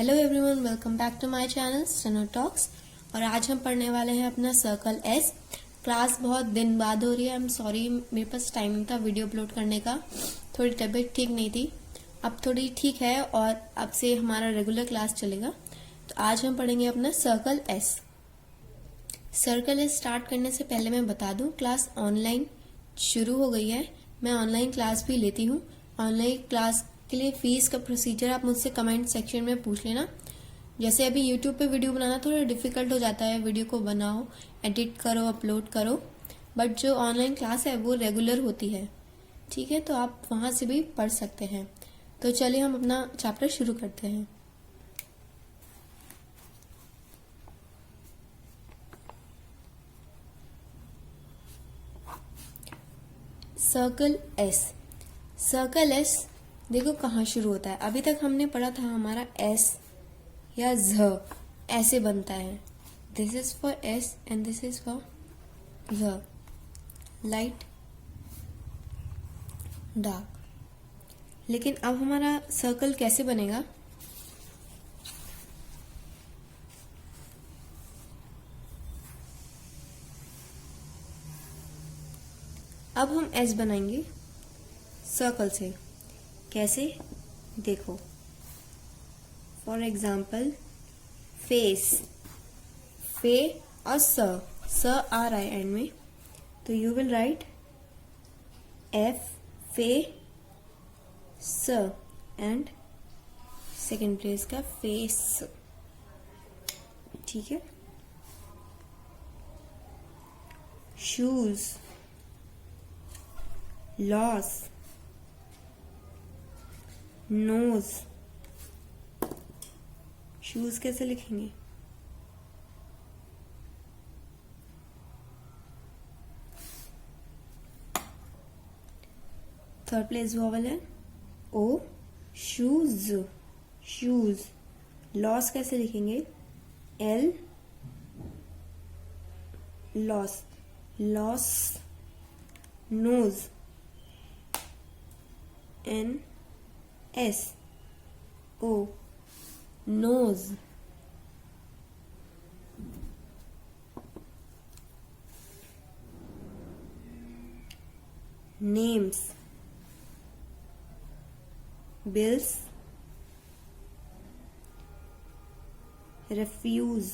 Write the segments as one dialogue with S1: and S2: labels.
S1: Hello everyone, welcome back to my channel steno talks. और आज हम पढ़ने वाले हैं अपना सर्कल एस। क्लास बहुत दिन बाद हो रही है। आई एम सॉरी, मेरे पास टाइम नहीं था वीडियो अपलोड करने का। थोड़ी तबीयत ठीक नहीं थी, अब थोड़ी ठीक है और अब से हमारा रेगुलर क्लास चलेगा। तो आज हम पढ़ेंगे अपना circle S. Circle S start करने से पहले मैं बता दूं, क्लास ऑनलाइन शुरू हो गई है। मैं ऑनलाइन क्लास भी लेती हूँ। ऑनलाइन क्लास के लिए फीस का प्रोसीजर आप मुझसे कमेंट सेक्शन में पूछ लेना। जैसे अभी यूट्यूब पे वीडियो बनाना थोड़ा डिफिकल्ट हो जाता है, वीडियो को बनाओ, एडिट करो, अपलोड करो, बट जो ऑनलाइन क्लास है वो रेगुलर होती है, ठीक है? तो आप वहां से भी पढ़ सकते हैं। तो चलिए हम अपना चैप्टर शुरू करते हैं। Circle S. सर्कल एस देखो कहाँ शुरू होता है। अभी तक हमने पढ़ा था हमारा एस या झ ऐसे बनता है। This is for S and this is for झ। Light, dark. लेकिन अब हमारा सर्कल कैसे बनेगा? अब हम एस बनाएंगे सर्कल से। कैसे? देखो, फॉर एग्जाम्पल फेस, फे और स आ रहा है एंड में, तो यू विल राइट एफ फे स एंड सेकेंड प्लेस का फेस, ठीक है? Shoes, loss, knows. शूज कैसे लिखेंगे? थर्ड प्लेस वॉवल है ओ, शूज, शूज। लॉस कैसे लिखेंगे? L, laws, laws. Nose, N S O, nose. Names, bills, refuse,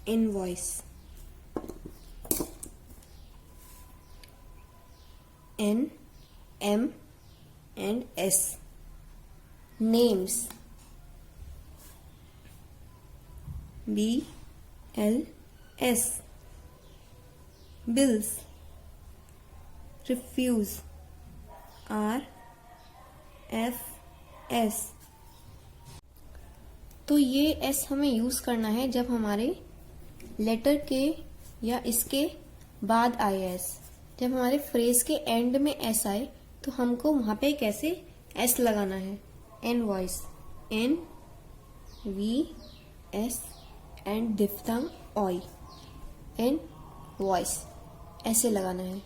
S1: invoice, N, M and S. Names, B, L, S. Bills, refuse, R, F, S. तो ये S हमें use करना है जब हमारे लेटर के या इसके बाद आए एस। जब हमारे फ्रेज के एंड में एस आए तो हमको वहां पे कैसे एस लगाना है? N voice, N V S and diphthong ऑय, एन वॉइस ऐसे लगाना है।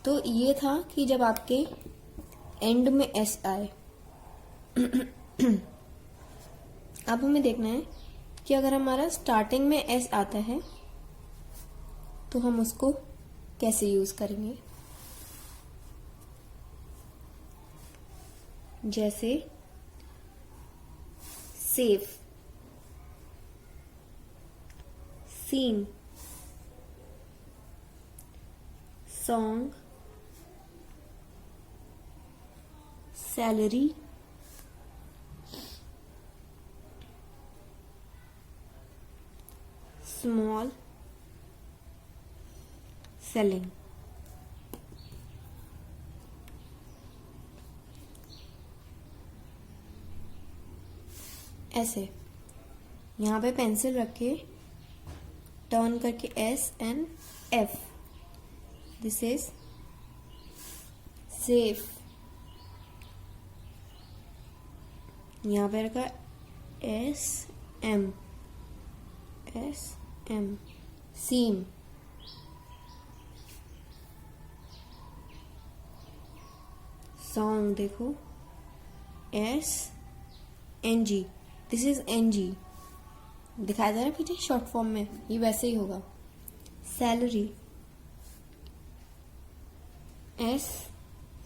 S1: तो ये था कि जब आपके एंड में एस आए। अब हमें देखना है कि अगर हमारा स्टार्टिंग में एस आता है तो हम उसको कैसे यूज करेंगे। जैसे safe, seen, song, salary, small, selling. ऐसे यहां पे पेंसिल रख के टर्न करके S and F, this is safe. यहां पे रखा S M, S M, seem. Song देखो S N G, this is N G, दिखाया जा रहा है पीछे शॉर्ट फॉर्म में, ये वैसे ही होगा। Salary, S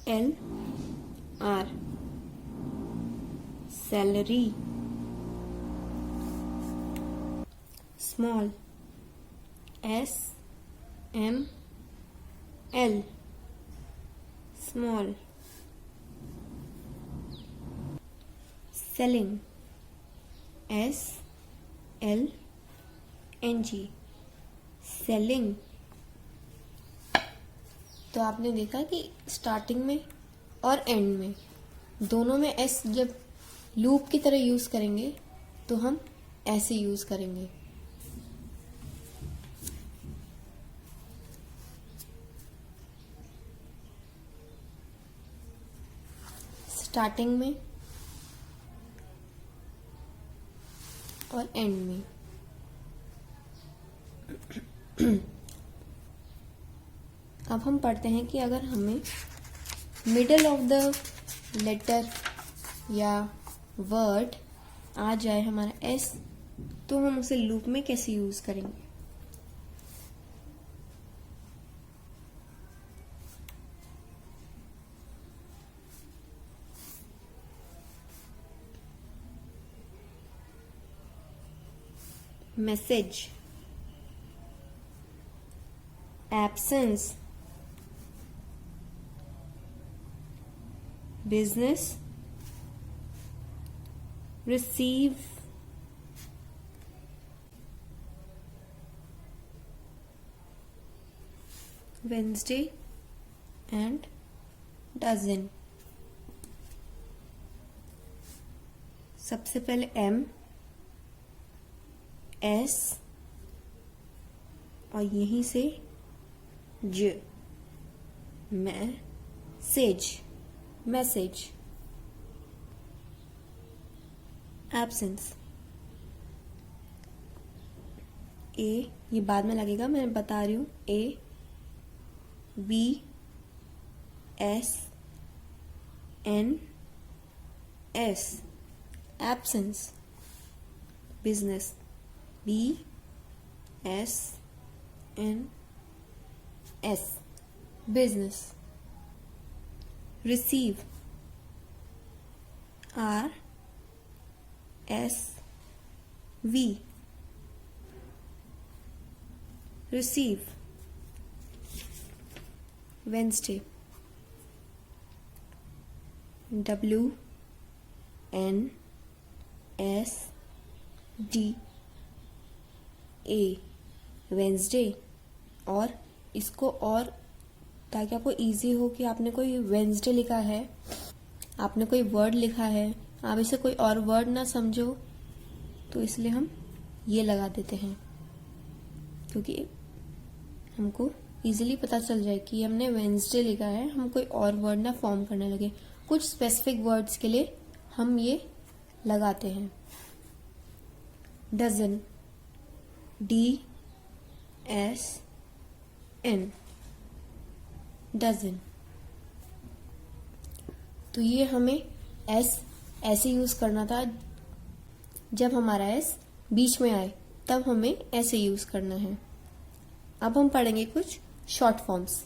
S1: L R, salary. Small, S M L, small. Selling, S L N G, selling. तो आपने देखा कि स्टार्टिंग में और एंड में दोनों में एस जब लूप की तरह यूज करेंगे तो हम ऐसे यूज करेंगे। स्टार्टिंग में और एंड में। अब हम पढ़ते हैं कि अगर हमें मिडल ऑफ द लेटर या वर्ड आ जाए हमारा एस, तो हम उसे लूप में कैसे यूज करेंगे। Message, absence, business, receive, Wednesday and dozen. सबसे पहले एम, एस और यहीं से ज, मैसेज, मैसेज। एब्सेंस, ए ये बाद में लगेगा, मैं बता रही हूं। A B S N S, absence. Business, B S N S, business. Receive, R S V, receive. Wednesday, W N S D A, Wednesday. और इसको और ताकि आपको इजी हो कि आपने कोई वेंसडे लिखा है, आपने कोई वर्ड लिखा है, आप इसे कोई और वर्ड ना समझो, तो इसलिए हम ये लगा देते हैं, क्योंकि हमको इजीली पता चल जाए कि हमने वेंसडे लिखा है, हम कोई और वर्ड ना फॉर्म करने लगे। कुछ स्पेसिफिक वर्ड्स के लिए हम ये लगाते हैं। Dozen, D S N, dozen. तो ये हमें एस ऐसे यूज करना था, जब हमारा एस बीच में आए तब हमें ऐसे यूज करना है। अब हम पढ़ेंगे कुछ शॉर्ट फॉर्म्स।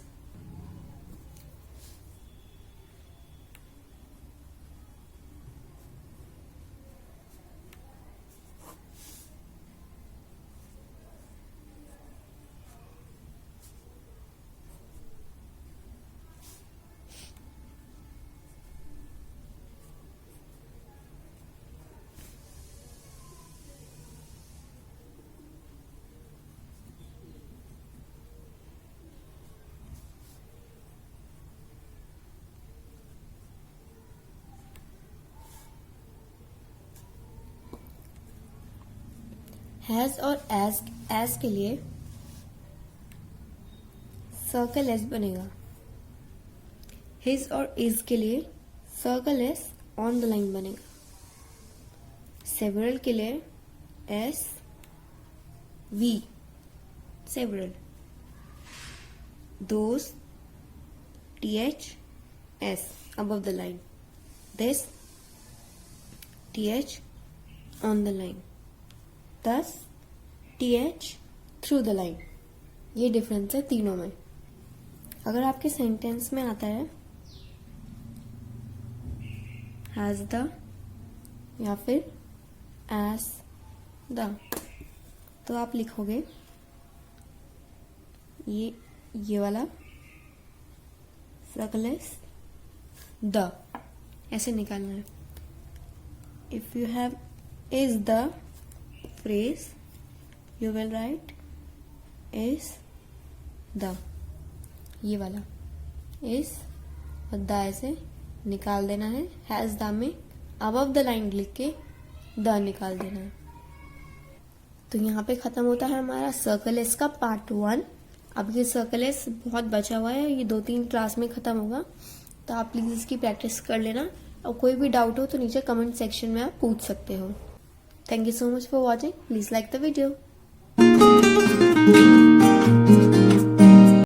S1: हैज और एज के लिए सर्कल एस बनेगा। हिज और इज के लिए circle S on the line बनेगा। सेवरल के लिए S V, several. Those, T H S above the line. This, TH on the line, thus TH through the line। ये डिफरेंस है तीनों में। अगर आपके सेंटेंस में आता है हैज द या फिर एस द, तो आप लिखोगे ये वाला सर्कल एस द, ऐसे निकालना है। If you have is the phrase, you will write is the, ये वाला इज और द ऐसे निकाल देना है। हैज द में अबव द लाइन लिख के द निकाल देना है। तो यहाँ पे खत्म होता है हमारा सर्कल एस का पार्ट 1। अब ये सर्कल एस बहुत बचा हुआ है, ये 2-3 क्लास में खत्म होगा, तो आप प्लीज इसकी प्रैक्टिस कर लेना। और कोई भी डाउट हो तो नीचे कमेंट सेक्शन में आप पूछ सकते हो। Thank you so much for watching. Please like the video.